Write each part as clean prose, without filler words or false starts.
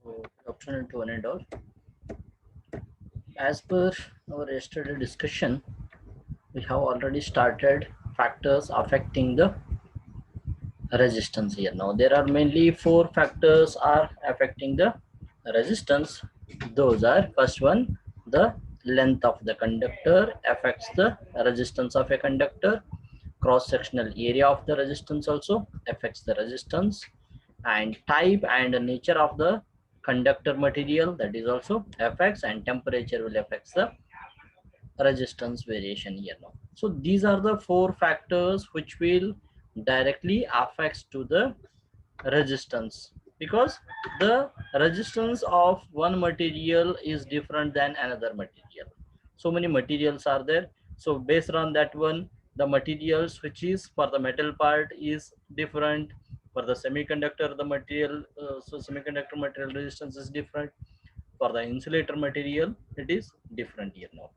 Good afternoon to one and all. As per our yesterday discussion, we have already started factors affecting the resistance here. Now there are mainly four factors are affecting the resistance. Those are: first one, the length of the conductor affects the resistance of a conductor. Cross sectional area of the resistance also affects the resistance, and type and nature of the conductor material, that is also affects, and temperature will affect the resistance variation here now. So these are the four factors which will directly affects to the resistance, because the resistance of one material is different than another material. So many materials are there, so based on that one, the materials which is for the metal part is different. For the semiconductor, the material, so semiconductor material resistance is different. For the insulator material, it is different here now.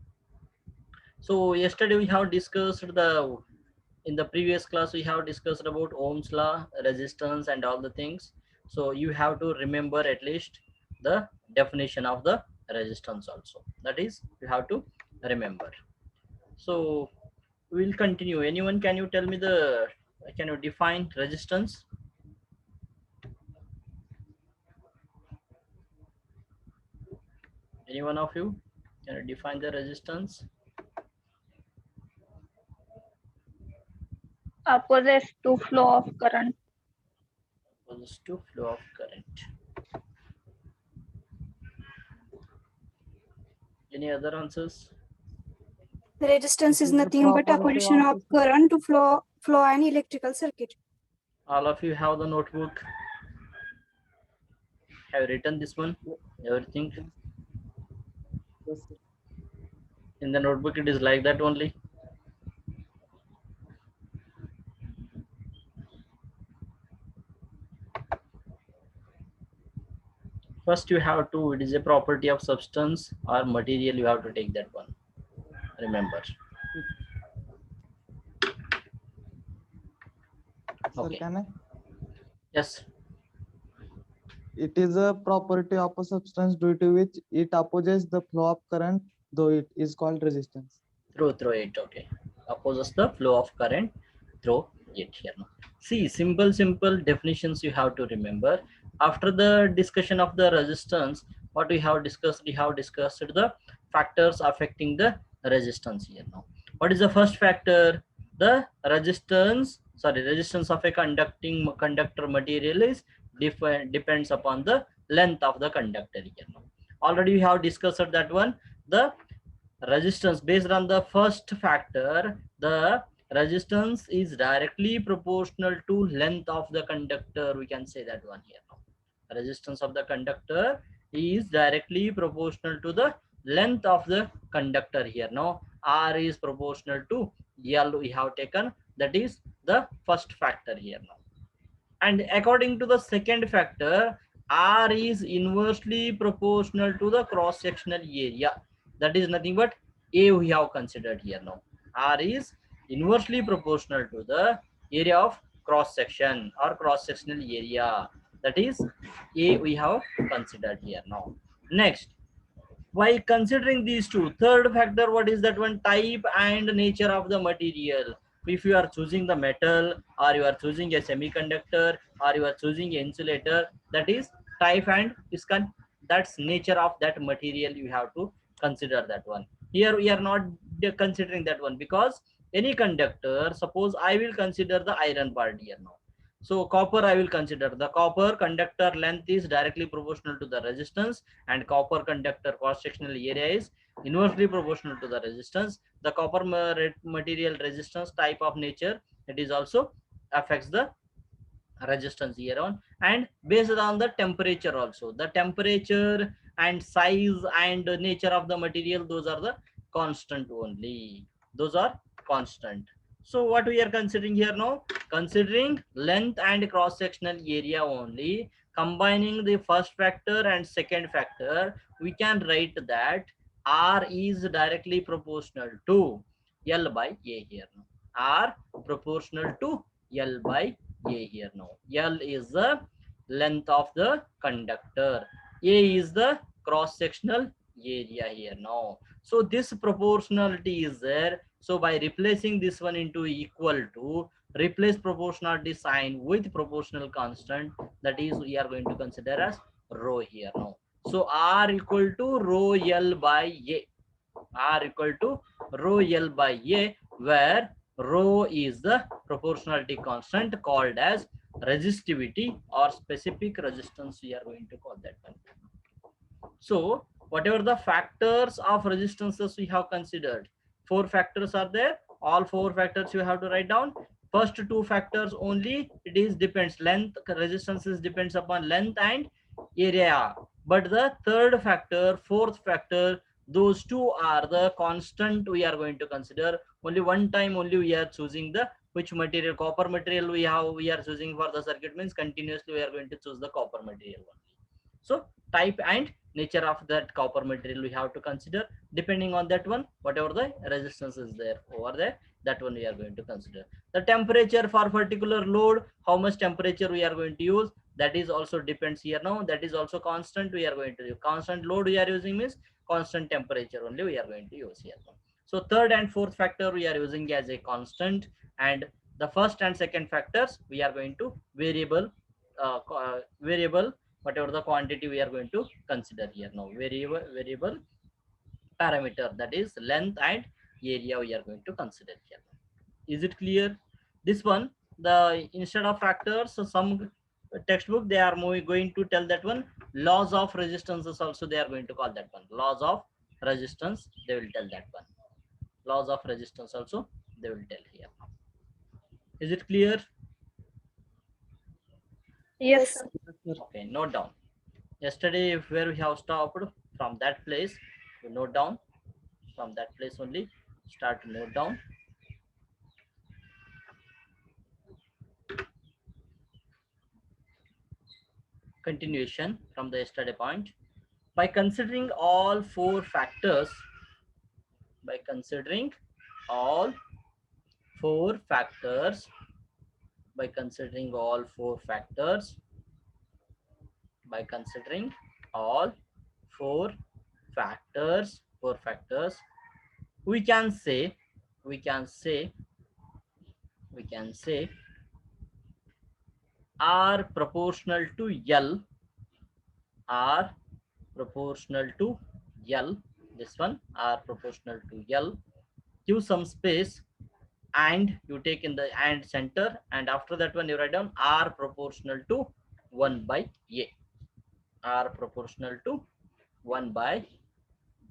So yesterday we have discussed the, in the previous class we have discussed about Ohm's law, resistance and all the things. So you have to remember at least the definition of the resistance also, that is you have to remember. So we'll continue. Anyone, can you tell me the, can you define resistance? Any one of you can you define the resistance? Opposite to flow of current. Opposite to flow of current. Any other answers? Resistance It is is the nothing but property opposition of current to flow an electrical circuit. All of you have the notebook? Have written this one, everything Yes, sir. in the notebook? It is like that only. First you have to, it is a property of substance or material, you have to take that one, remember. Sir, Okay, can I? yes, It is a property of a substance due to which it opposes the flow of current, though it is called resistance. through it. Okay, opposes the flow of current through it here now. See, simple definitions you have to remember. After the discussion of the resistance, what we have discussed, we have discussed the factors affecting the resistance here now. What is the first factor? The resistance, sorry, resistance of a conductor material is depends upon the length of the conductor here now. Already we have discussed that one. The resistance, based on the first factor, the resistance is directly proportional to length of the conductor, we can say that one here now. Resistance of the conductor is directly proportional to the length of the conductor here now. R is proportional to L, we have taken, that is the first factor here now. And according to the second factor, R is inversely proportional to the cross sectional area, that is nothing but A we have considered here now. R is inversely proportional to the area of cross section or cross sectional area, that is A we have considered here now. Next, by considering these two, third factor, what is that one? Type and nature of the material. If you are choosing the metal, or you are choosing a semiconductor, or you are choosing an insulator, that is type and that's nature of that material, you have to consider that one. Here we are not considering that one, because any conductor, suppose I will consider the iron part here now. So copper I will consider. The copper conductor length is directly proportional to the resistance, and copper conductor cross sectional area is inversely proportional to the resistance. The copper material resistance type of nature, it is also affects the resistance here on. And based on the temperature also, the temperature and size and nature of the material, those are the constant only, those are constant. So what we are considering here now? Considering length and cross sectional area only, combining the first factor and second factor, we can write that R is directly proportional to L by A here now. R proportional to L by A here now. L is the length of the conductor. A is the cross sectional area here now. So this proportionality is there. So by replacing this one into equal to, replace proportionality sign with proportional constant, that is we are going to consider as rho here now. So R equal to rho L by A. R equal to rho L by A, where rho is the proportionality constant called as resistivity or specific resistance, we are going to call that one. So whatever the factors of resistances we have considered, four factors are there. All four factors you have to write down. First two factors only, it is depends length, resistances depends upon length and area. But the third factor, fourth factor, those two are the constant we are going to consider. Only one time only we are choosing the which material, copper material we are choosing for the circuit, means continuously we are going to choose the copper material only. So type and nature of that copper material we have to consider. Depending on that one, whatever the resistance is there over there, that one we are going to consider. The temperature for particular load, how much temperature we are going to use, that is also depends here now. That is also constant we are going to use. Constant load we are using means constant temperature only we are going to use here now. So third and fourth factor we are using as a constant, and the first and second factors we are going to variable whatever the quantity we are going to consider here now. Variable parameter, that is length and area we are going to consider here. Is it clear? This one, the instead of factors, so some textbook they are going to tell that one laws of resistances also they are going to call that one. Laws of resistance they will tell that one. Laws of resistance also they will tell here. Is it clear? Yes, Yes. sir. Okay, note down. Yesterday where we have stopped, from that place you note down. From that place only start to note down. Continuation from the yesterday point. By considering all four factors, by considering all four factors, by considering all four factors, by considering all four factors, we can say, we can say, we can say R proportional to L, R proportional to L, this one R proportional to L, give some space and you take in the and center, and after that one you write down R proportional to 1 by A, R proportional to 1 by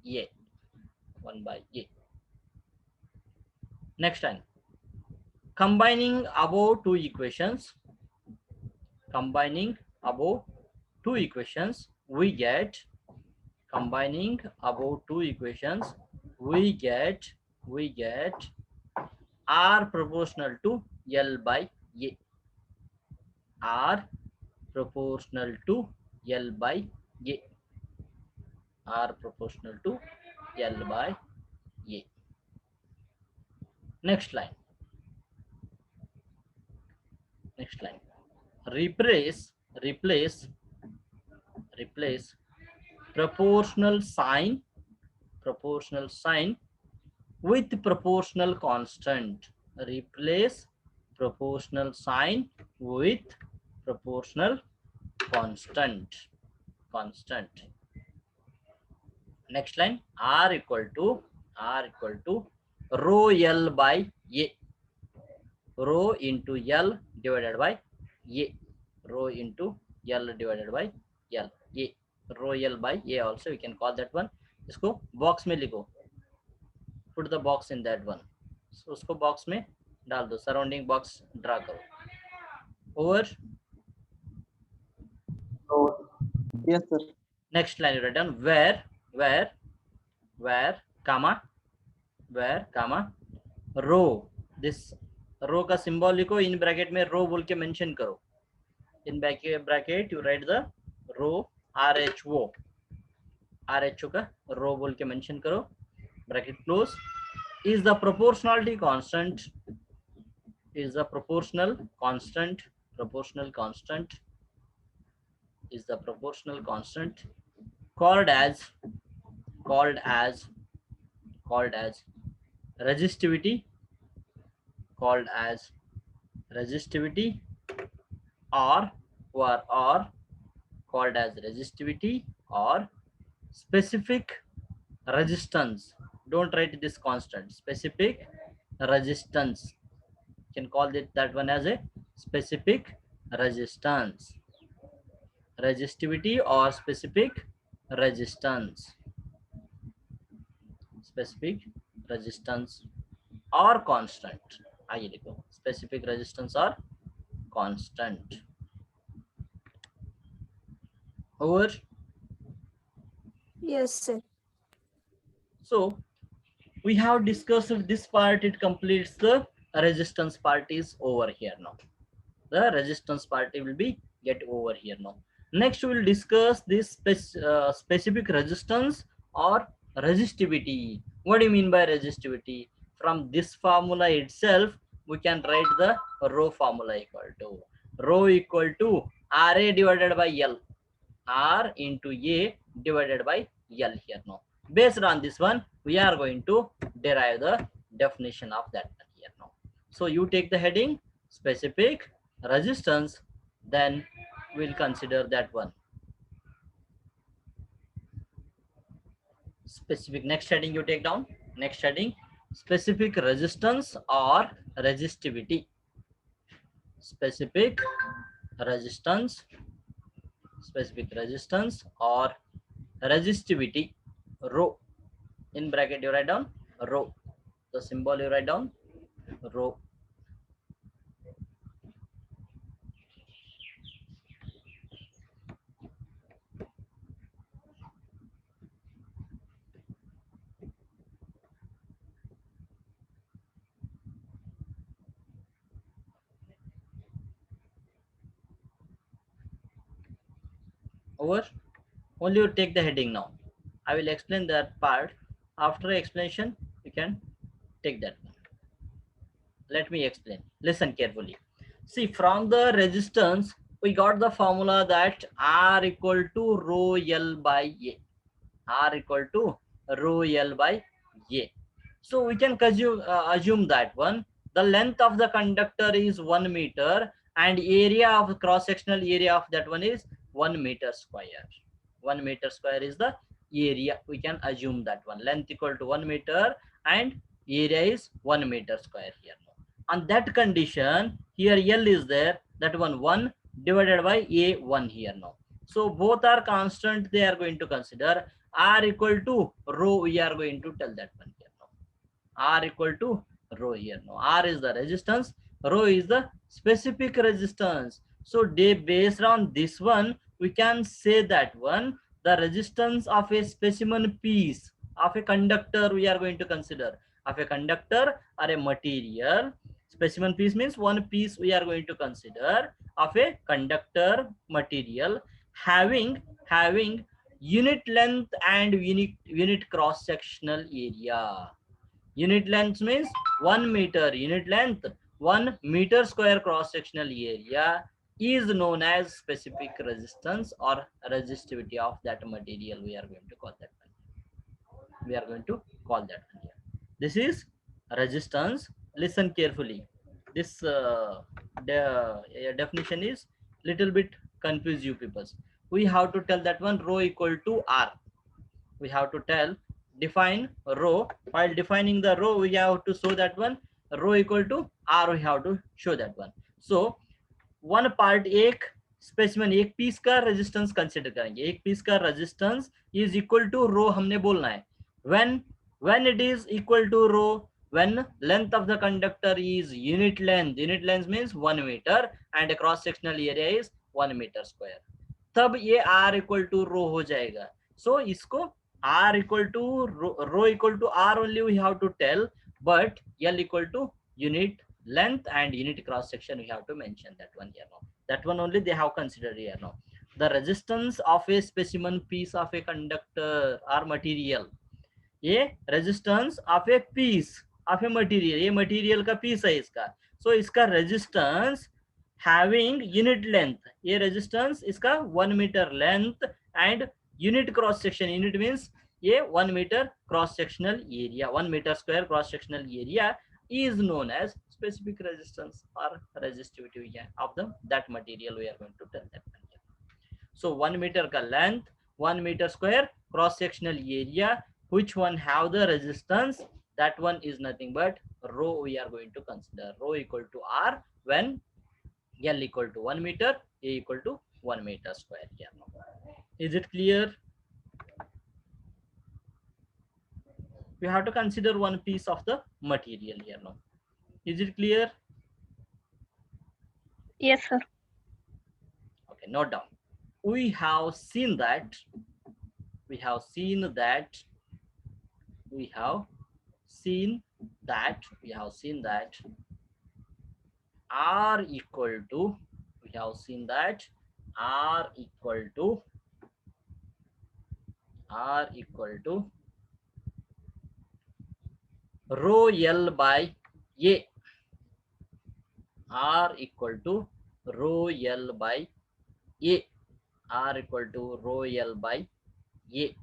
A, 1 by A. Next time, combining above two equations, combining above two equations, we get, combining above two equations, we get R proportional to L by A, R proportional to L by A, R proportional to L by A. Next line, next line, replace proportional sign with proportional constant. Replace proportional sign with proportional constant. Next line, R equal to rho L by A, rho into L divided by A, rho into L divided by L, A, rho L by A also we can call that one. इसको box में लिखो, put the box in that one. So उसको box में डाल दो, surrounding box draw करो. Over. Yes, sir. Next line you write down where comma rho. This rho का symbol लिखो, इन ब्रैकेट में rho बोल के मेंशन करो. In bracket you write the rho, RHO का rho बोल के मेंशन करो, bracket close. Is the proportionality constant, is the proportional constant is the proportional constant called as called as called as resistivity, called as resistivity, or or called as resistivity or specific resistance. Don't write this constant. Specific resistance. You can call it that one as a specific resistance. Resistivity or specific resistance. Specific resistance or constant. आइए लिखो specific resistance or constant. Over. Yes, sir. So we have discussed this part. It completes the resistance part is over here now. The resistance part will be get over here now. Next we will discuss this specific resistance or resistivity. What do you mean by resistivity? From this formula itself we can write the rho formula equal to Ra divided by L, R into A divided by L here now. Based on this one, we are going to derive the definition of that one here now. So you take the heading specific resistance, then we'll consider that one. Specific, next heading you take down. Next heading, specific resistance or resistivity. Specific resistance, specific resistance or resistivity. Rho, in bracket you write down rho, the symbol you write down rho. Over. Only you take the heading now. I will explain that part. After explanation you can take that one. Let me explain. Listen carefully. See, from the resistance we got the formula that R equal to rho L by A. R equal to rho L by A. So we can assume that one. The length of the conductor is 1 meter and area of cross-sectional area of that one is 1 meter square. 1 meter square is the area. We can assume that one. Length equal to 1 meter and area is 1 meter square here. On that condition, here L is there. That one divided by A1 here now. So both are constant. They are going to consider R equal to rho. We are going to tell that one here now. R equal to rho here now. R is the resistance. Rho is the specific resistance. So based on this one, we can say that one, the resistance of a specimen piece of a conductor we are going to consider, of a conductor or a material. Specimen piece means one piece we are going to consider of a conductor material having unit length and unit cross sectional area. Unit length means 1 meter. Unit length 1 meter square cross sectional area is known as specific resistance or resistivity of that material. We are going to call that one. We are going to call that one here. This is resistance. Listen carefully. This definition is little bit confuse you people. We have to tell that one rho equal to R. We have to define rho. While defining the rho, we have to show that one rho equal to R. We have to show that one. So one part एक specimen एक piece का resistance consider करेंगे. एक piece का resistance is equal to रो हमने बोलना है. when it is equal to row, when length of the conductor is unit length means 1 meter and cross sectional area is 1 meter square, तब ये r equal to रो हो जाएगा. so इसको r equal to row equal to r only we have to tell, but l equal to unit length and unit cross section we have to mention that one here now. That one only they have considered here now. The resistance of a specimen piece of a conductor or material. ये resistance of a piece of a material. ये material का piece है इसका. So इसका resistance having unit length, ये resistance इसका 1 meter length and unit cross section, unit means ये 1 meter cross sectional area, 1 meter square cross sectional area is known as specific resistance or resistivity of the that material. We are going to tell that. So 1 meter ka length, 1 meter square cross sectional area, which one have the resistance, that one is nothing but rho. We are going to consider rho equal to R when L equal to 1 meter, A equal to 1 meter square here. Is it clear? We have to consider one piece of the material here now. Is it clear? Yes, sir. Okay, note down. We have seen that we have seen that we have seen that we have seen that R equal to, we have seen that R equal to rho L by A. R equal to rho L by A. R equal to rho L by A.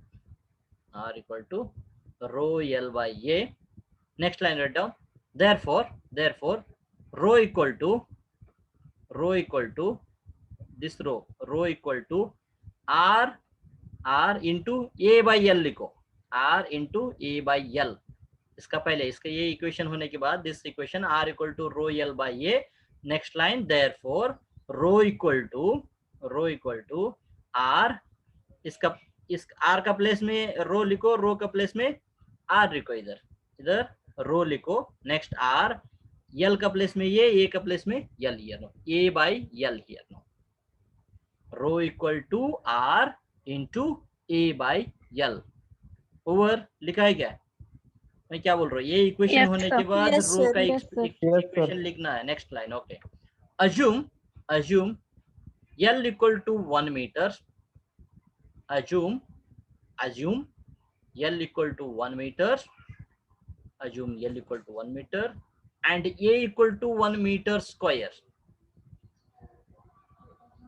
R equal to rho L by A. Next line write down. Therefore, rho equal to this rho equal to R into A by L लिखो, R into A by L. इसका पहले इसका ये equation होने के बाद this equation R equal to rho L by A. Next line therefore rho equal to R, इसका इस R का प्लेस में रो लिखो, रो का प्लेस में R लिखो, इधर रो लिखो, नेक्स्ट R, L का प्लेस में ये, A का प्लेस में L here no, A by L here no, rho equal to R into A by L over लिखा है क्या? मैं क्या बोल रहा हूँ, ये इक्वेशन Yes, होने sir. के बाद Yes, रो sir. का Yes, sir. इक्वेशन लिखना है. Next line. Okay, assume L equal to 1 meter, assume L equal to 1 meter, assume L equal to 1 meter and A equal to 1 meter square,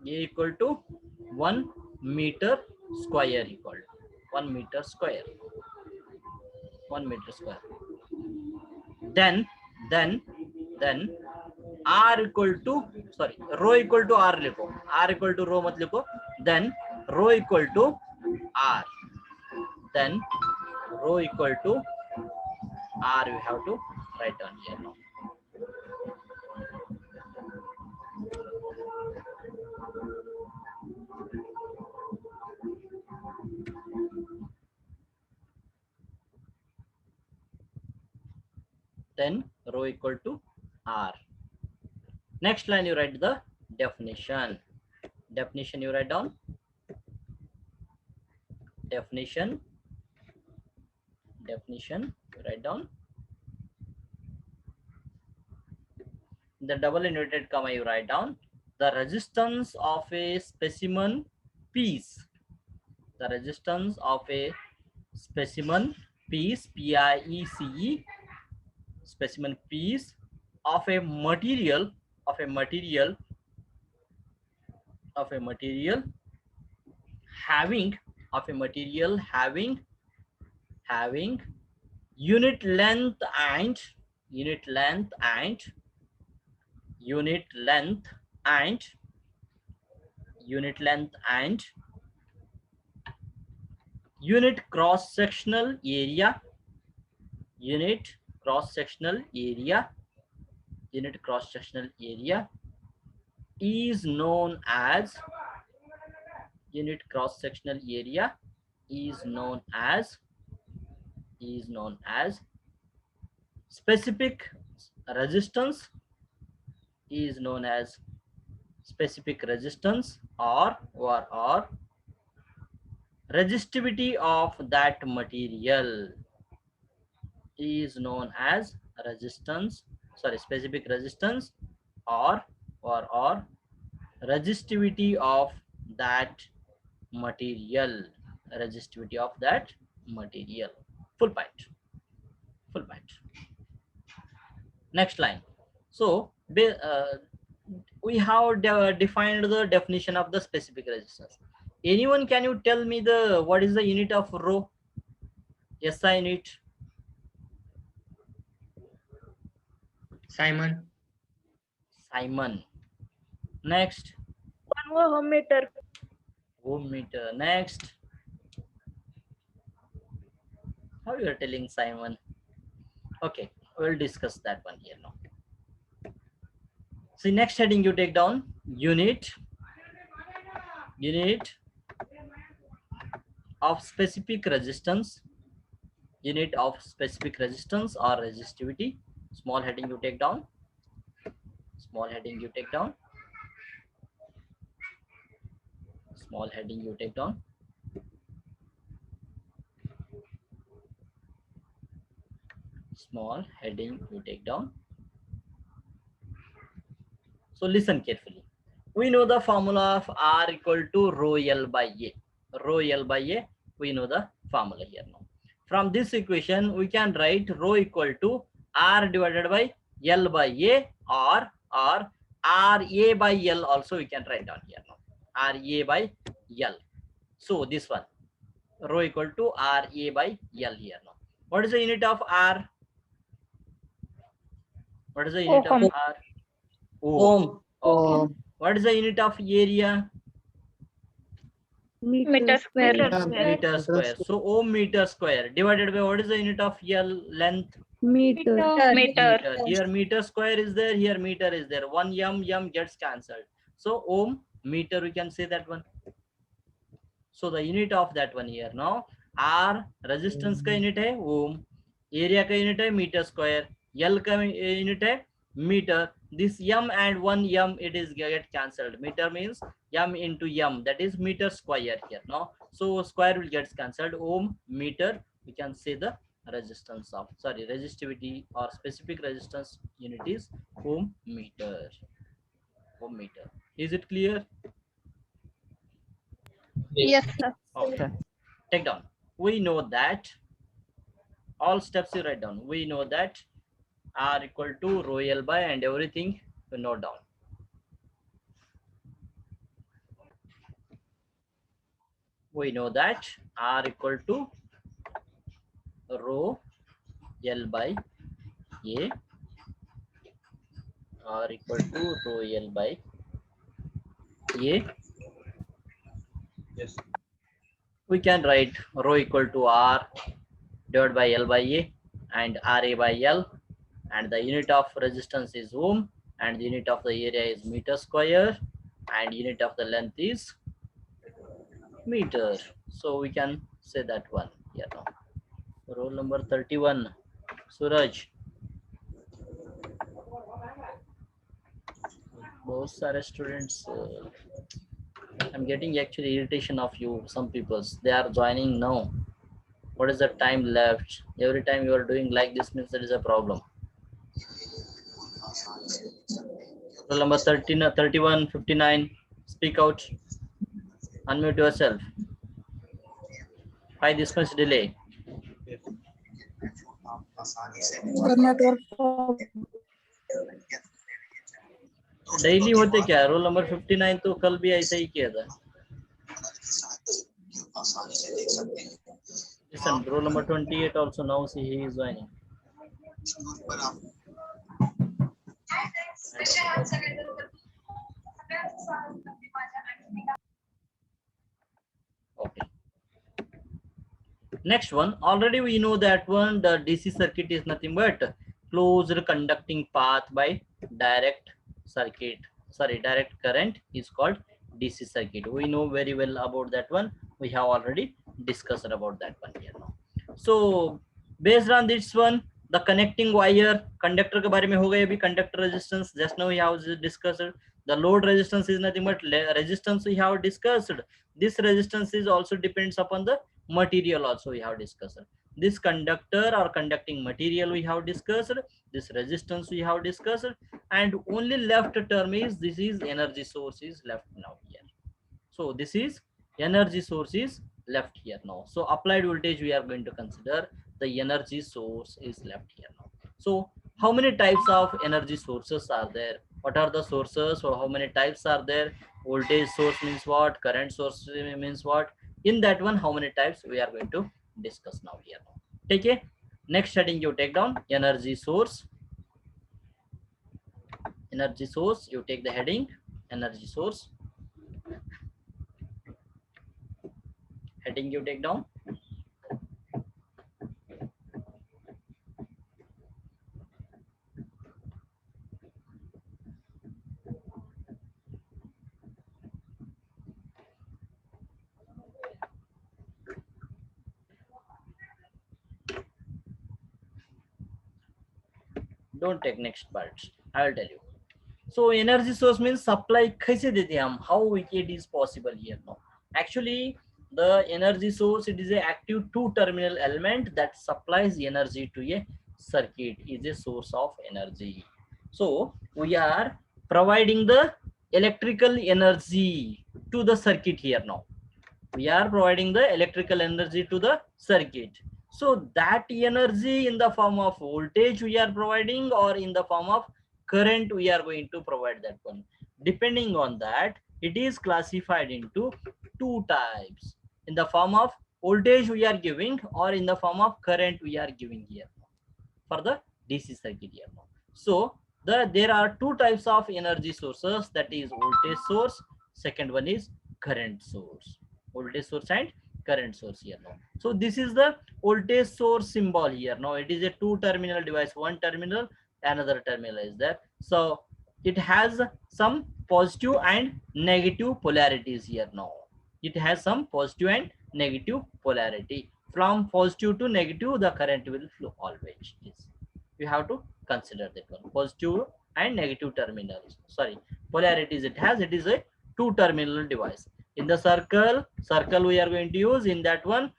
A equal to 1 meter square equal to 1 meter square, 1 meter square. Then R equal to, sorry, rho equal to R लिखो, R equal to rho मत लिखो, then rho equal to R, then rho equal to R we have to write down here now. Then rho equal to R. Next line you write the definition. Definition you write down. Definition you write down. The double inverted comma you write down. The resistance of a specimen piece. The resistance of a specimen piece, P-I-E-C-E, specimen piece of a material having unit length and unit cross sectional area, unit cross sectional area is known as specific resistance, or resistivity of that material is known as specific resistance or resistivity of that material, full point. Next line. So we have defined the definition of the specific resistance. Anyone, can you tell me the what is the unit of rho? SI unit. Simon. Simon. Next. 1 ohm meter. Ohm meter. Next. How you are telling, Simon? Okay, we'll discuss that one here now. See, next heading you take down unit of specific resistance, unit of specific resistance or resistivity. Small heading you take down, small heading you take down, small heading you take down. Small heading you take down. So listen carefully. We know the formula of R equal to rho L by A. Rho L by A, we know the formula here now. From this equation, we can write rho equal to R divided by L by A, or R A by L also we can write down here now. R A by L. So this one, rho equal to R A by L here now. What is the unit of R? What is the unit of Ohm. R? Ohm. Okay. What is the unit of area? Meter square. Meter square. So ohm meter square divided by what is the unit of L? Length? Meter. Meter. Here meter square is there, here meter is there. One m gets cancelled. So ohm meter, we can say that one. So the unit of that one here now, R resistance का unit है ohm, area का unit है meter square, L का unit है meter. This m and one m, it is get cancelled. Meter means m into m, that is meter square here now. So square will get cancelled. Ohm meter, we can say the resistance of, sorry, resistivity or specific resistance unit is ohm meter. Ohm meter. Is it clear? Yes, sir. Okay. Take down. We know that all steps you write down. We know that R equal to rho L by and everything you note down. We know that R equal to rho L by A. R equal to rho L by A. Yes. We can write rho equal to R divided by L by A and RA by L, and the unit of resistance is ohm, and the unit of the area is meter square, and unit of the length is meter. So we can say that one here now. Roll number 31, Suraj. बहुत सारे students, I'm getting actually irritation of you. Some peoples, they are joining now. What is the time left? Every time you are doing like this means there is a problem. Roll number 13, 31, 59. Speak out. Unmute yourself. Why this much delay? Daily होते क्या? Roll number 59 तो कल भी ऐसा ही किया था. Listen, roll number 28 also now see he is joining. Okay. Next one, already we know that one, the DC circuit is nothing but closed conducting path by direct circuit. Sorry, direct current is called DC circuit. We know very well about that one. We have already discussed about that one here now. So based on this one, the connecting wire, conductor के बारे में हो गए अभी. Conductor resistance just now we have discussed. The load resistance is nothing but resistance we have discussed. This resistance is also depends upon the material also we have discussed. This conductor or conducting material we have discussed. This resistance we have discussed, and only left term is this is energy source is left now here. So this is energy source is left here now. So applied voltage we are going to consider, the energy source is left here now. So how many types of energy sources are there? What are the sources or how many types are there? Voltage source means what? Current source means what? In that one, how many types we are going to discuss now here. Take a next heading, you take down energy source. Energy source, you take the heading energy source. Heading you take down. Don't take next part. I will tell you. So energy source means supply kaise dete hum, how it is possible here now. Actually, the energy source, it is a active two terminal element that supplies energy to a circuit, is a source of energy. So we are providing the electrical energy to the circuit here now. We are providing the electrical energy to the circuit. So that energy in the form of voltage we are providing, or in the form of current we are going to provide that one. Depending on that, it is classified into two types. In the form of voltage we are giving, or in the form of current we are giving here for the DC circuit here. So there are two types of energy sources, that is voltage source, second one is current source. Voltage source and current source here now. So this is the voltage source symbol here now. It is a two terminal device, one terminal, another terminal is there. So it has some positive and negative polarities here now. It has some positive and negative polarity. From positive to negative, the current will flow always. You have to consider that one. Positive and negative terminals. Sorry, polarities it has. It is a two terminal device. In the circle we are going to use, in that one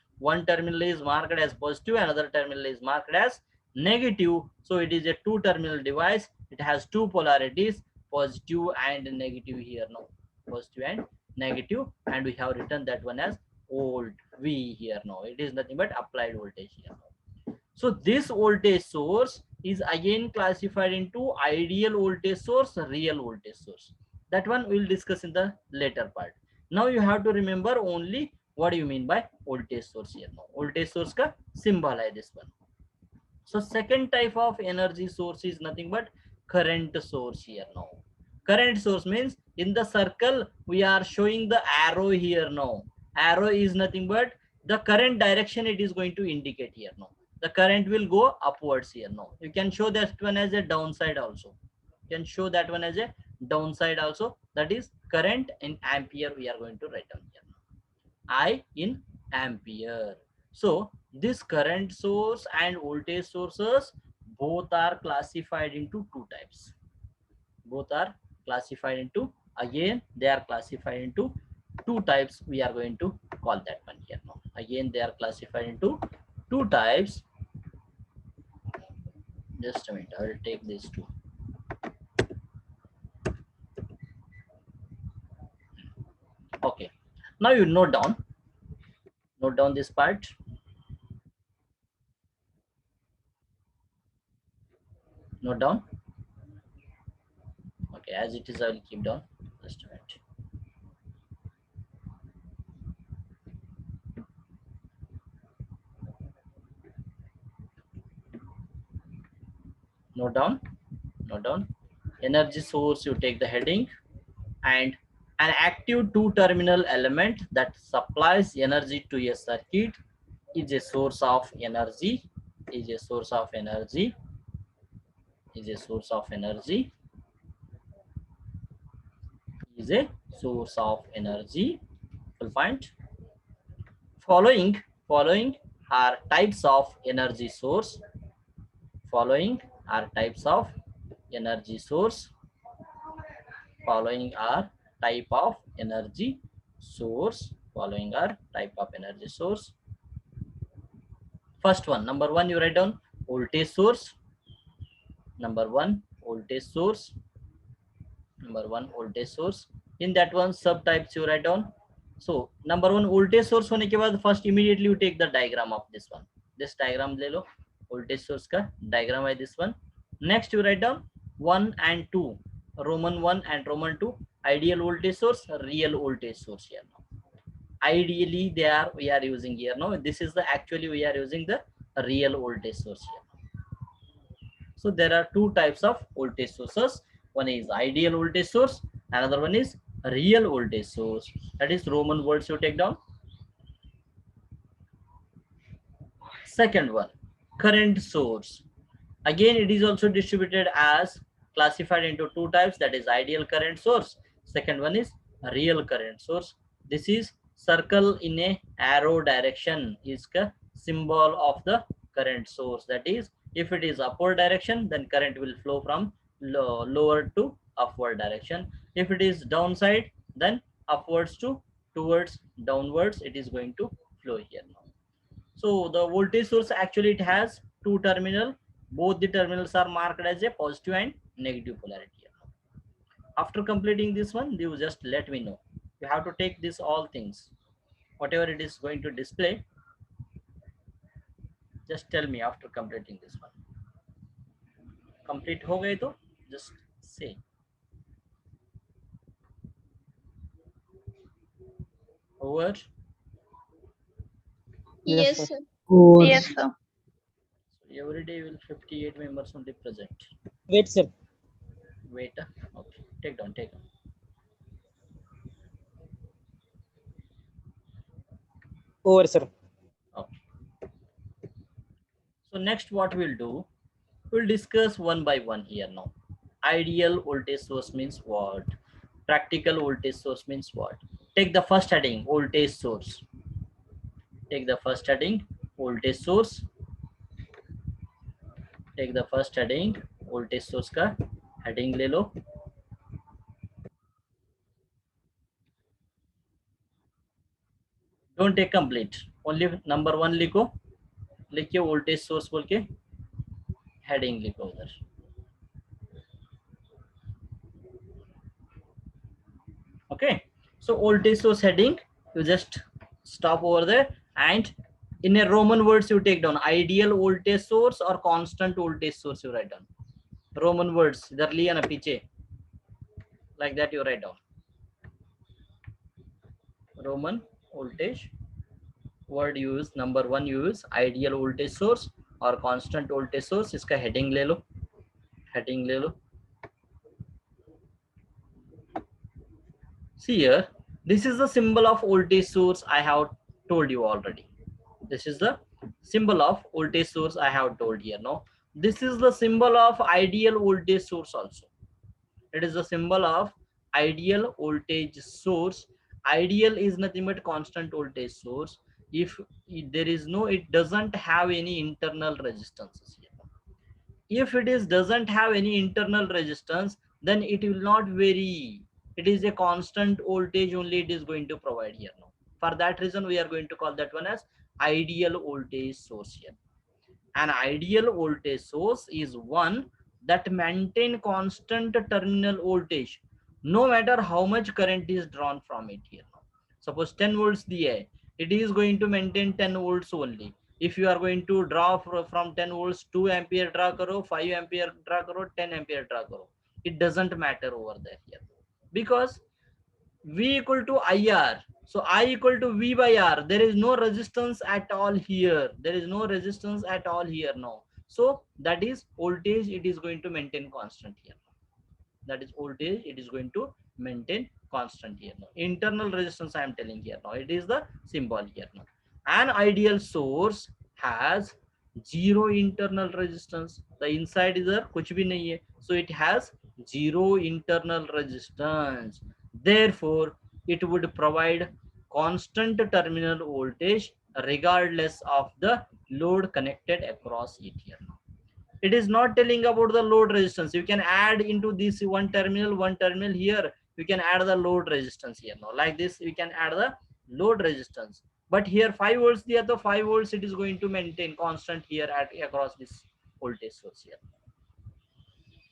terminal is marked as positive, another terminal is marked as negative. So it is a two terminal device. It has two polarities, positive and negative here now. Positive and negative, and we have written that one as volt V here now. It is nothing but applied voltage here now. So this voltage source is again classified into ideal voltage source, real voltage source. That one we will discuss in the later part. Now you have to remember only what do you mean by voltage source here now. Voltage source ka symbol hai this one. So second type of energy source is nothing but current source here now. Current source means in the circle we are showing the arrow here now. Arrow is nothing but the current direction it is going to indicate here now. The current will go upwards here now. You can show that one as a downside also. You can show that one as a downside also. That is current in ampere we are going to write down here. I in ampere. So this current source and voltage sources both are classified into two types. Both are classified into, again they are classified into two types. We are going to call that one here now. Again they are classified into two types. Just a minute, I will take these two. Okay, now you note down this part. Note down. Okay, as it is I will keep down. Just a minute. Note down. Energy source, you take the heading, and an active two terminal element that supplies energy to a circuit is a source of energy, is a source of energy, is a source of energy, is a source of energy. Full point. Following are types of energy source. Following are types of energy source. Following are type of energy source. Following are type of energy source. First one, number one, you write down voltage source. Number one, voltage source. Number one, voltage source. In that one, subtypes you write down. So number one, voltage source होने के बाद first immediately you take the diagram of this one. This diagram ले लो. Voltage source का diagram है this one. Next you write down 1 and 2. Roman 1 and Roman 2, ideal voltage source, real voltage source here now. Ideally we are using here now, this is the actually we are using the real voltage source here. So there are two types of voltage sources. One is ideal voltage source, another one is real voltage source. That is Roman words you take down. Second one, current source. Again, it is also distributed as classified into two types, that is ideal current source. Second one is real current source. This is circle in a arrow direction is the symbol of the current source. That is, if it is upward direction, then current will flow from lower to upward direction. If it is downside, then upwards to towards downwards it is going to flow here now. So the voltage source actually it has two terminal. Both the terminals are marked as a positive and negative polarity. After completing this one, you just let me know. You have to take this all things. Whatever it is going to display, just tell me after completing this one. Complete हो गए तो just say. Over. Yes, sir. sir. Or Yes, sir. So every day will 58 members only present. wait, sir. Wait. Okay. Take down. Take down. Over, sir. Okay. So next what we'll do, we'll discuss one by one here now. Ideal voltage source means what? Practical voltage source means what? Take the first heading, voltage source. Take the first heading, voltage source. Take the first heading, voltage source का heading ले लो. Don't take complete. Only number one लिखो. लिखिए voltage source बोल के heading लिखो उधर. Okay, so voltage source heading, you just stop over there, and in a Roman words you take down ideal voltage source or constant voltage source you write down. Roman words इधर लिया ना पीछे, like that you write down. Roman voltage word use, number one use ideal voltage source or constant voltage source. इसका heading ले लो, heading ले लो. See here, this is the symbol of voltage source I have told you already. This is the symbol of voltage source I have told here. No, this is the symbol of ideal voltage source also. It is the symbol of ideal voltage source. Ideal is nothing but constant voltage source. If there is no, it doesn't have any internal resistances here. If it is doesn't have any internal resistance, then it will not vary. It is a constant voltage only it is going to provide here now. For that reason we are going to call that one as ideal voltage source here. An ideal voltage source is one that maintain constant terminal voltage no matter how much current is drawn from it here now. Suppose 10 volts diya hai, it is going to maintain 10 volts only. If you are going to draw from 10 volts 2 ampere draw karo, 5 ampere draw karo, 10 ampere draw karo, it doesn't matter over there here, because V equal to IR. So I equal to V by R. There is no resistance at all here. There is no resistance at all here now. So that is voltage, it is going to maintain constant here. That is voltage, it is going to maintain constant here now. Internal resistance I am telling here now. It is the symbol here now. An ideal source has zero internal resistance. The inside is there, kuch bhi nahi hai. So it has zero internal resistance. Therefore, it would provide constant terminal voltage regardless of the load connected across it here. It is not telling about the load resistance. You can add into this one terminal here. You can add the load resistance here. Now, like this, we can add the load resistance. But here 5 volts, the other 5 volts, it is going to maintain constant here at across this voltage source here.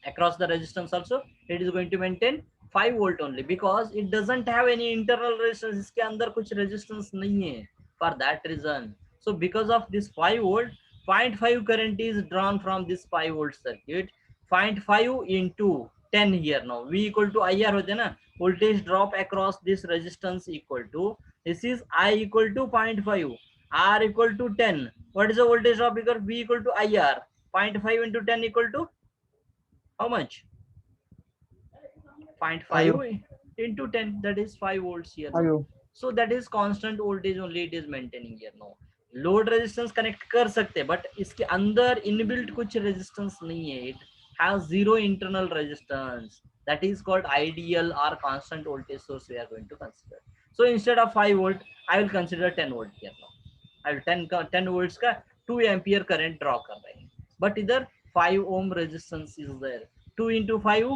Across the resistance also it is going to maintain 5 volt only, because it doesn't have any internal resistance. इसके अंदर कुछ resistance नहीं है. For that reason, so because of this 5 volt, 0.5 current is drawn from this 5 volt circuit. 0.5 into 10 here now. V equal to IR होते ना, voltage drop across this resistance equal to, this is I equal to 0.5, R equal to 10. What is the voltage drop? Because V equal to IR, 0.5 into 10 equal to how much? 0.5 into 10, that is 5 volts here now. So that is constant voltage only it is maintaining here now. Load resistance connect कर सकते हैं but इसके अंदर inbuilt कुछ resistance नहीं है. It has zero internal resistance. That is called ideal or constant voltage source we are going to consider. So instead of 5 volt, I will consider 10 volt here now. I will 10 volts का 2 ampere current draw कर रहे हैं. But इधर 5 ohm resistance is there. 2 into 5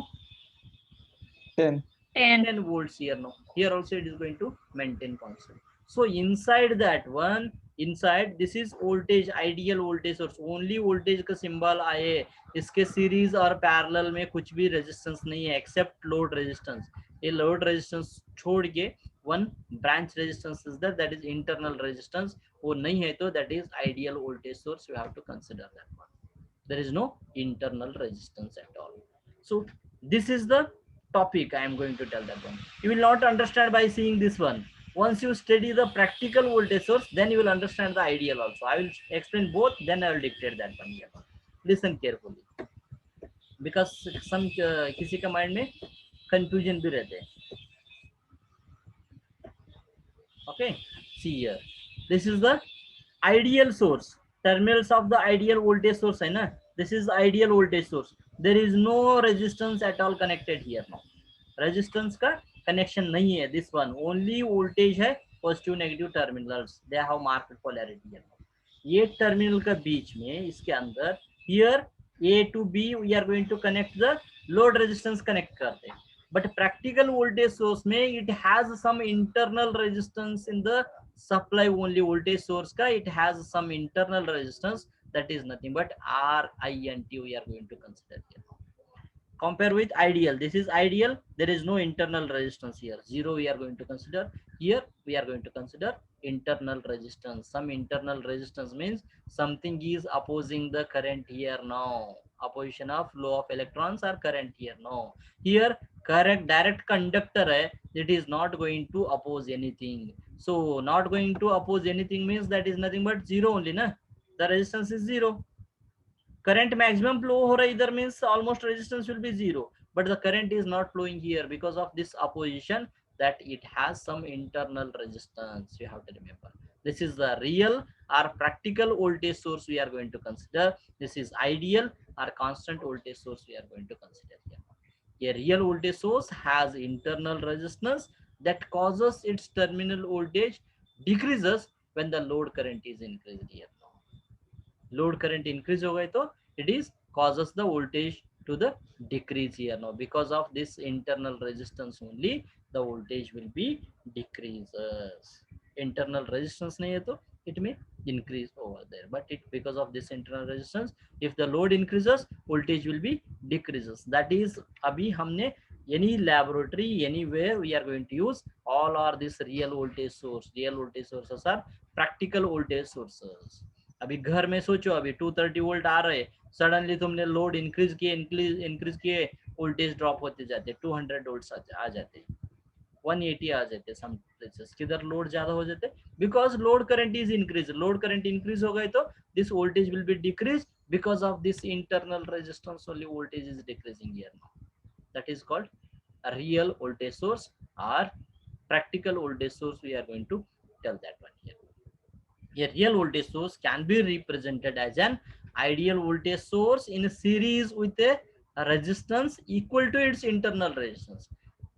10 volts here now. Here also it is going to maintain constant. So inside that one, inside this is voltage, ideal voltage source. Only voltage का symbol आए, इसके series और parallel में कुछ भी resistance नहीं है except load resistance. ये load resistance छोड़ के one branch resistance is there, that is internal resistance. वो नहीं है तो that is ideal voltage source. You have to consider that one. There is no internal resistance at all. So this is the topic I am going to tell that one. You will not understand by seeing this one. Once you study the practical voltage source, then you will understand the ideal also. I will explain both, then I will dictate that one here. Listen carefully, because some किसी का mind में confusion भी रहते हैं. Okay, see here. This is the ideal source. Terminals of the ideal voltage source है ना. This is ideal voltage source. There is no resistance at all connected here now. Resistance का connection नहीं है. This one only voltage है, positive negative terminals. They have marked polarity here. ये terminal का बीच में इसके अंदर here A to B we are going to connect the load resistance connect करते हैं. But practical voltage source में it has some internal resistance in the supply only voltage source का. It has some internal resistance, that is nothing but R, I and T we are going to consider here. Compare with ideal. This is ideal. There is no internal resistance here. 0 we are going to consider. Here we are going to consider internal resistance. Some internal resistance means something is opposing the current here now. Opposition of flow of electrons or current here now. Here correct direct conductor hai, it is not going to oppose anything. So not going to oppose anything means that is nothing but 0 only na. The resistance is 0. Current maximum flow ho raha idhar means almost resistance will be 0, but the current is not flowing here because of this opposition, that it has some internal resistance. You have to remember, this is the real or practical voltage source we are going to consider. This is ideal or constant voltage source we are going to consider here. A real voltage source has internal resistance that causes its terminal voltage decreases when the load current is increased here. Load current increase हो गए तो it is causes the voltage to the decrease here now. Because of this internal resistance only the voltage will be decreases. Internal resistance नहीं है तो it may increase over there, but it because of this internal resistance, if the load increases voltage will be decreases. That is अभी हमने any laboratory anywhere we are going to use all are this real voltage source. Real voltage sources are practical voltage sources. अभी घर में सोचो, अभी 230 volt आ रहे, suddenly तुमने load increase किए वोल्टेज ड्रॉप होते जाते, 200 वोल्ट आ जाते, 180 आ जाते सम प्लेसेस. किधर लोड ज्यादा हो जाते, because load current is increase. Load current increase हो गए तो this voltage will be decrease because of this internal resistance only voltage is decreasing here now. That is called a real voltage source or practical voltage source. We are going to tell that one here. A real voltage source can be represented as an ideal voltage source in a series with a resistance equal to its internal resistance.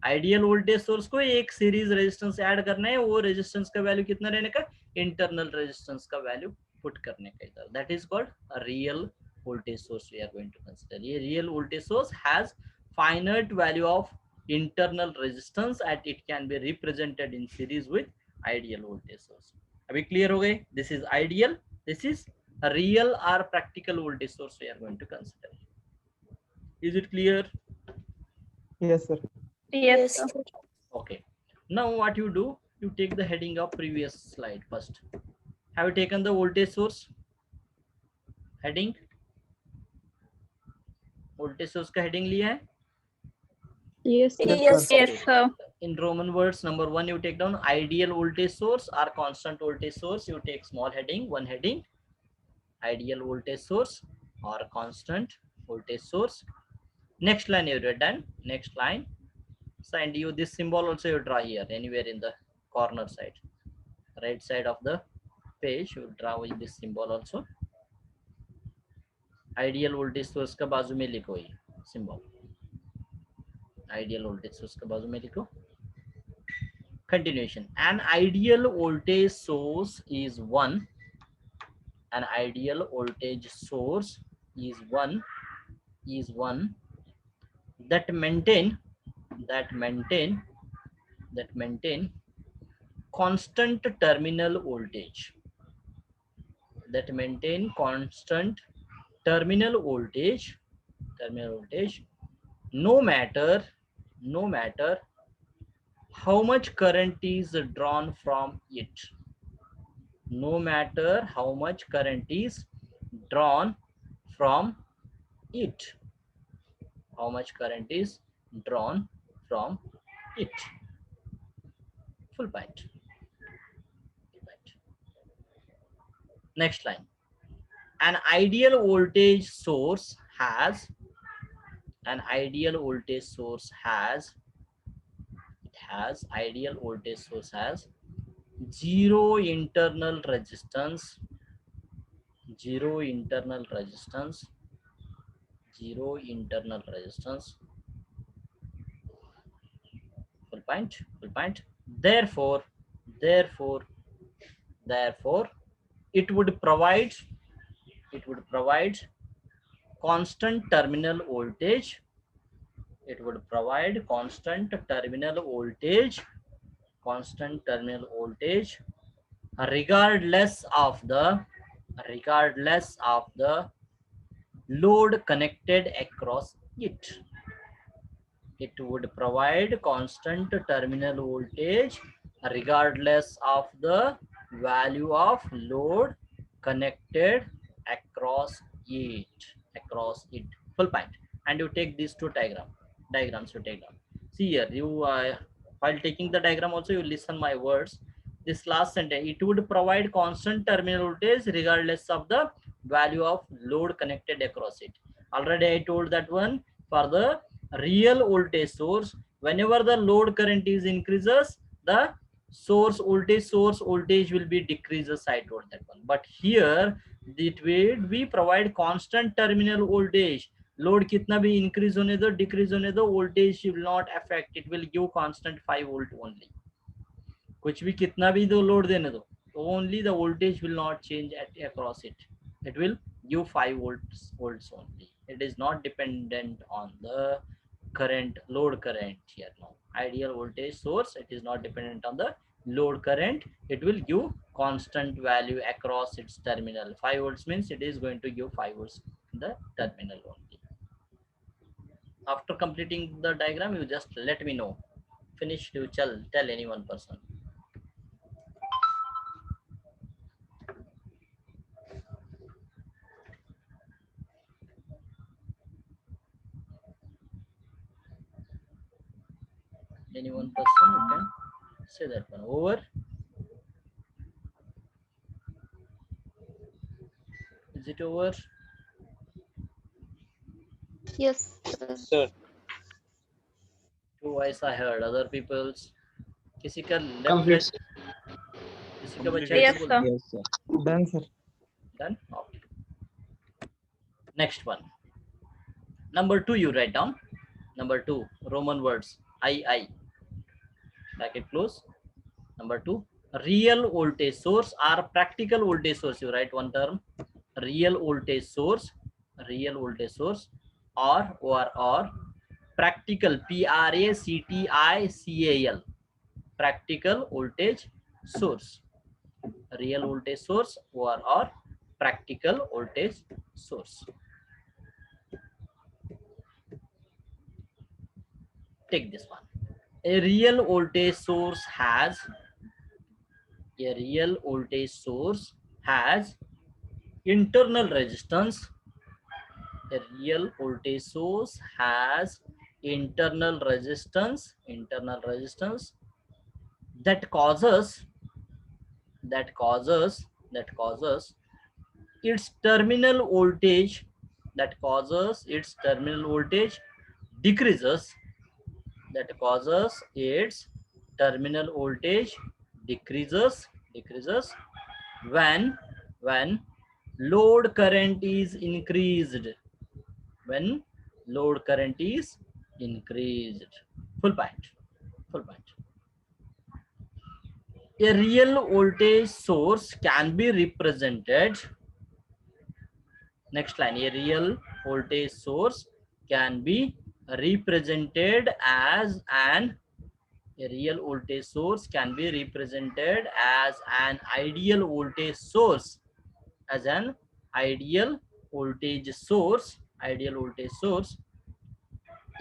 Ideal voltage source को एक series resistance add करना है, वो resistance का value कितना रहने का, internal resistance का वैल्यू पुट करने का इधर. That is called a real voltage source we are going to consider. ये real voltage source has finite value of internal resistance and it can be represented in series with ideal voltage source. अभी clear हो गए, this is ideal, this is real और practical voltage source we are going to consider. Is it clear? Yes, sir. Yes, sir. Okay, now what you do, you take the heading of previous slide first. Have you taken the voltage source heading? voltage source का heading लिया है? Yes, sir. Yes, sir. Yes, sir. In Roman words, number 1 you take down ideal voltage source or constant voltage source. You take small heading, one heading, ideal voltage source or constant voltage source. Next line you read done. Next line, so and you this symbol also you draw here anywhere in the corner side, right side of the page. You draw with this symbol also. Ideal voltage source का बाजू में लिखो ये symbol, ideal voltage source का बाजू में लिखो. Continuation. An ideal voltage source is one. An ideal voltage source is one that maintain constant terminal voltage. That maintain constant terminal voltage. No matter how much current is drawn from it. No matter how much current is drawn from it. How much current is drawn from it. Full point. Next line. An ideal voltage source has zero internal resistance, full point. Therefore it would provide constant terminal voltage. Regardless of the load connected across it. It would provide constant terminal voltage regardless of the value of load connected across it. Full point. And you take these two diagrams you take down. See here, you while taking the diagram also you listen my words. This last sentence, it would provide constant terminal voltage regardless of the value of load connected across it. Already I told that one. For the real voltage source, whenever the load current is increases, the source voltage will be decreases. I told that one. But here it will be provide constant terminal voltage. Load kitna bhi increase hone do, decrease hone do, voltage will not affect. It will give constant 5 volt only. कुछ भी कितना भी दो load देने दो, only the voltage will not change across it. It will give 5 volts only. It is not dependent on the current, load current here. No, ideal voltage source, it is not dependent on the load current. It will give constant value across its terminal. 5 volts means it is going to give 5 volts in the terminal only. After completing the diagram, you just let me know. Finish, you tell any one person. Any one person you can say that one. Over. Is it over? Yes, Sir. Two voice I heard. Other people's. किसी का left Complete, है? sir. किसी का बच्चा yes, है तो sir. बोलो. Yes, sir. Done, sir. Done. Okay. Next one. Number 2 you write down. Number 2 Roman words. I. Bracket close. Number 2 real voltage source or practical voltage source. You write one term. Real voltage source. Or practical, practical, practical voltage source. Real voltage source or practical voltage source. Take this one. A real voltage source has internal resistance. A real voltage source has internal resistance that causes its terminal voltage decreases decreases when when load current is increased when load current is increased. Full point. A real voltage source can be represented. Next line. A real voltage source can be represented as an ideal voltage source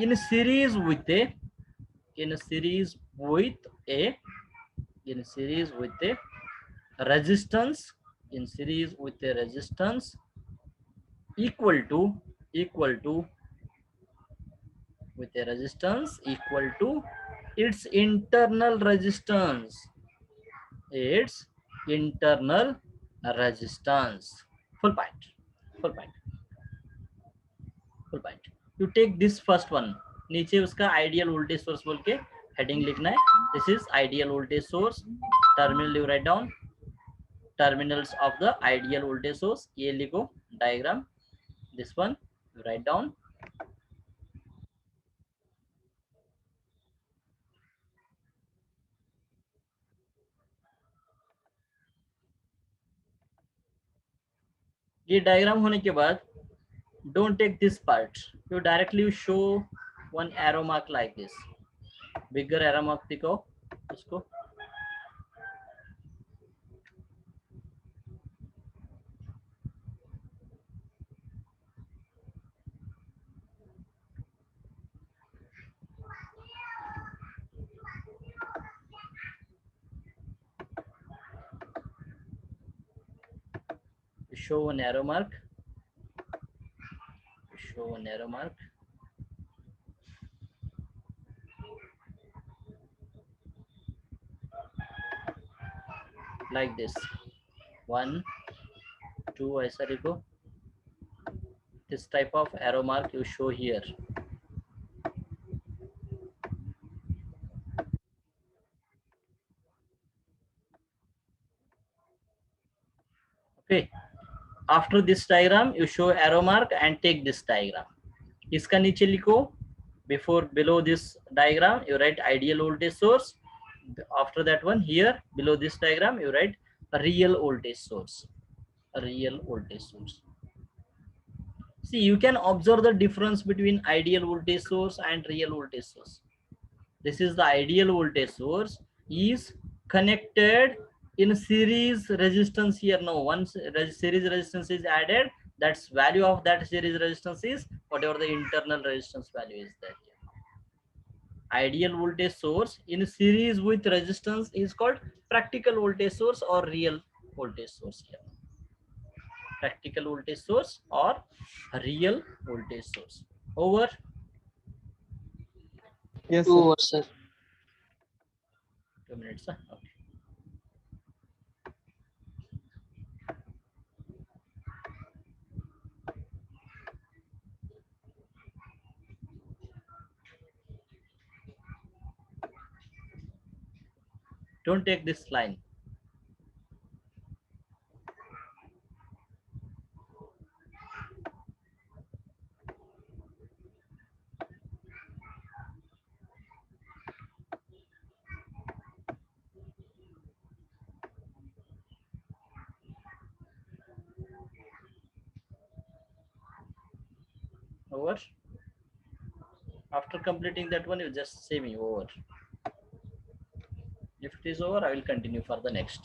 in series with a resistance equal to its internal resistance. Full point. You take this first one, नीचे उसका ideal voltage source बोल के heading लिखना है. This is ideal voltage source. Terminal you write down terminals of the ideal voltage source. ये लिखो diagram. This one you write down. ये diagram होने के बाद don't take this part. You directly show one arrow mark like this. Bigger arrow mark दिखाओ उसको. Show an arrow mark. Like this. 1, 2 ऐसा लिखो. This type of arrow mark you show here. Okay. After this diagram, you show arrow mark and take this diagram. इसका नीचे लिखो. Below this diagram, you write ideal voltage source. After that one, here below this diagram, you write a real voltage source. See, you can observe the difference between ideal voltage source and real voltage source. This is the ideal voltage source is connected in series resistance here. Now once series resistance is added, that's value of that series resistance is whatever the internal resistance value is there. Ideal voltage source in series with resistance is called practical voltage source or real voltage source here. Practical voltage source or real voltage source. Over. Yes, Over, sir. 2 minutes. Okay. Don't take this line. Over. After completing that one, you just say me over. If it is over, I will continue for the next,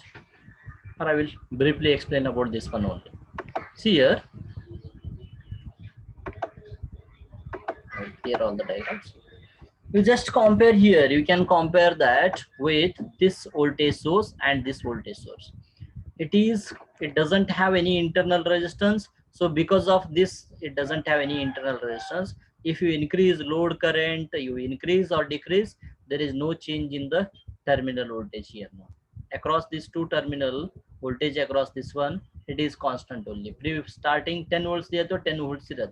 or I will briefly explain about this one only. See here, I will clear all the diagrams. You just compare here. You can compare that with this voltage source and this voltage source. It doesn't have any internal resistance. So because of this, it doesn't have any internal resistance. If you increase load current, you increase or decrease, there is no change in the terminal voltage here now. Across these two terminal voltage, across this one, it is constant only. Starting 10 volts there to 10 volts here.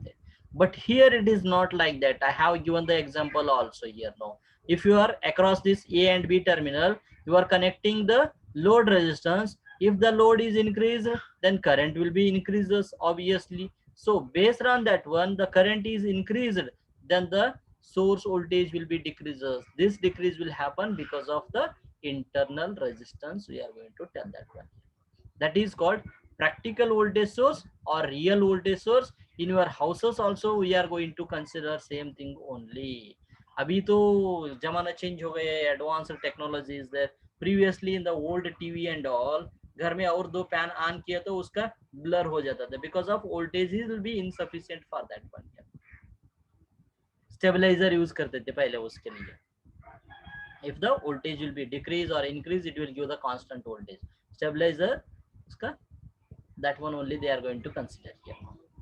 But here it is not like that. I have given the example also here now. If you are across this A and B terminal, you are connecting the load resistance. If the load is increased, then current will be increases obviously. So based on that one, the current is increased, then the source voltage will be decreases. This decrease will happen because of the internal resistance. We are going to tell that one. That is called practical voltage source or real voltage source. In your houses also we are going to consider same thing only. अभी तो जमाना change हो गया, advance technology is there. Previously in the old TV and all, घर में और दो fan on किया तो उसका ब्लर हो जाता था because of voltage will be insufficient for that one. Stabiliser use करते थे पहले उसके लिए. If the voltage will be decrease or increase, it will give the constant voltage. Stabilizer, uska, that one only they are going to consider here.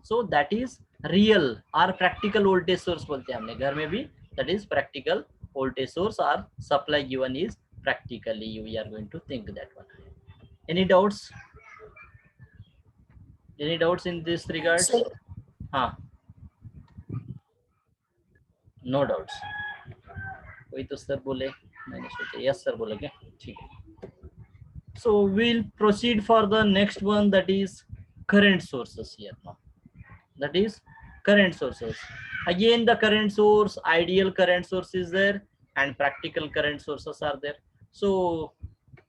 So that is real or practical voltage source bolte hain humne ghar mein bhi. That is practical voltage source or supply given is practically. We are going to think that one. Any doubts? Any doubts in this regards? हाँ, no doubts. कोई तो sir बोले, मैंने सोचा yes sir बोले क्या, ठीक है. So we'll proceed for the next one, that is current sources here now. That is current sources. Again the current source, ideal current source is there and practical current sources are there. So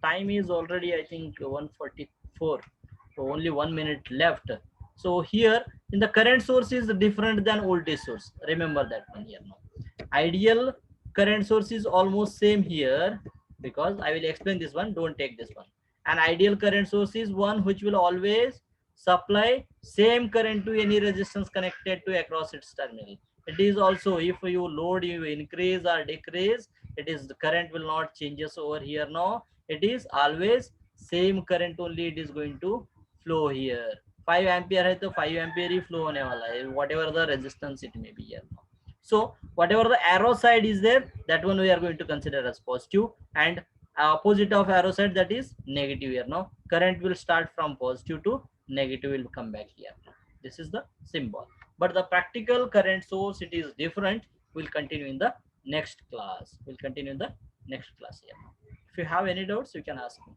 time is already I think 1:44, so only 1 minute left. So here in the current source is different than voltage source, remember that one here now. Ideal current source is almost same here, because I will explain this one, don't take this one. An ideal current source is one which will always supply same current to any resistance connected to across its terminal. It is also, if you load, you increase or decrease, it is the current will not changes over here now. It is always same current only, it is going to flow here. 5 ampere है तो 5 ampere ही flow होने वाला है, whatever the resistance it may be here now. So whatever the arrow side is there, that one we are going to consider as positive, and opposite of arrow side, that is negative here now. Current will start from positive to negative, will come back here. This is the symbol. But the practical current source, it is different. We'll continue in the next class. We'll continue in the next class here. If you have any doubts, you can ask me.